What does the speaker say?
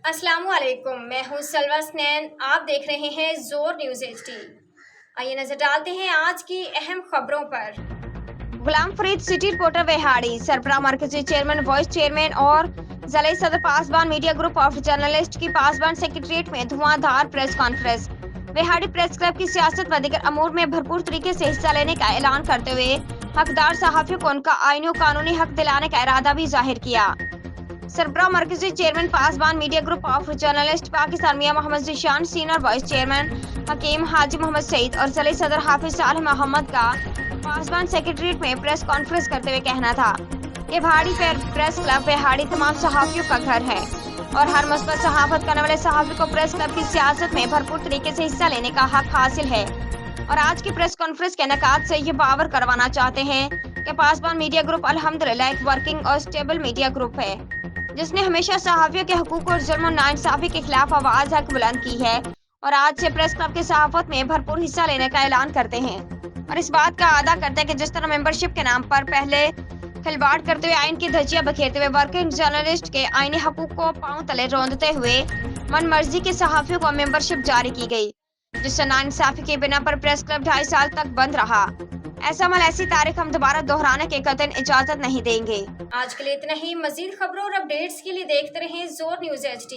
अस्सलामु अलैकुम, मैं हूँ सलवा स्नैन। आप देख रहे हैं जोर न्यूज़ HD। आइए नजर डालते हैं आज की अहम खबरों पर। गुलाम फरीद सिटी रिपोर्टर वेहाड़ी, सरबराह मरकजी चेयरमैन, वाइस चेयरमैन और ज़िले सदर पासबान मीडिया ग्रुप ऑफ जर्नलिस्ट की पासबान सेक्रेटरीट में धुआंधार press conference. Vehari press club की सियासत व दीगर अमूर में भरपूर तरीके से हिस्सा लेने का ऐलान करते हुए हकदार सहाफियों को उनका आईनी और कानूनी हक दिलाने का इरादा भी जाहिर किया। सरबराह मरकजी chairman Pasban media group of journalist Pakistan Mian Muhammad Zeeshan, senior vice chairman Hakeem Haji Muhammad Saeed और ज़िले सदर हाफिज सालिह मोहम्मद का पासबान सेक्रेटरीट में प्रेस कॉन्फ्रेंस करते हुए कहना था कि वेहाड़ी प्रेस क्लब वेहाड़ी तमाम सहाफियों का घर है और हर मुस्बत सहाफत करने वाले सहाफी को प्रेस क्लब की सियासत में भरपूर तरीके से हिस्सा लेने का हक हासिल है। और आज की प्रेस कॉन्फ्रेंस के इनेकाद से ये बावर करवाना चाहते हैं कि पासबान मीडिया ग्रुप अल्हम्दुलिल्लाह एक वर्किंग और स्टेबल मीडिया ग्रुप है जिसने हमेशा सहाफियों के हकूक और जुल्म और नाइंसाफी के खिलाफ आवाज हक बुलंद की है और आज से प्रेस क्लब की सहाफत में भरपूर हिस्सा लेने का ऐलान करते हैं और इस बात का अदा करते हैं कि जिस तरह मेंबरशिप के नाम पर पहले खिलवाड़ करते हुए आइन की धज्जियां बखेरते हुए वर्किंग जर्नलिस्ट के आईनी हकूक को पांव तले रौंदते हुए मन मर्जी के सहाफियों को मेंबरशिप जारी की गई, जिससे नाइंसाफी के बिना पर प्रेस क्लब 2.5 साल तक बंद रहा। ऐसा अमल, ऐसी तारीख हम दोबारा दोहराने के कतई इजाजत नहीं देंगे। आज के लिए इतना ही। मजीद खबरों और अपडेट्स के लिए देखते रहें जोर न्यूज़ HD।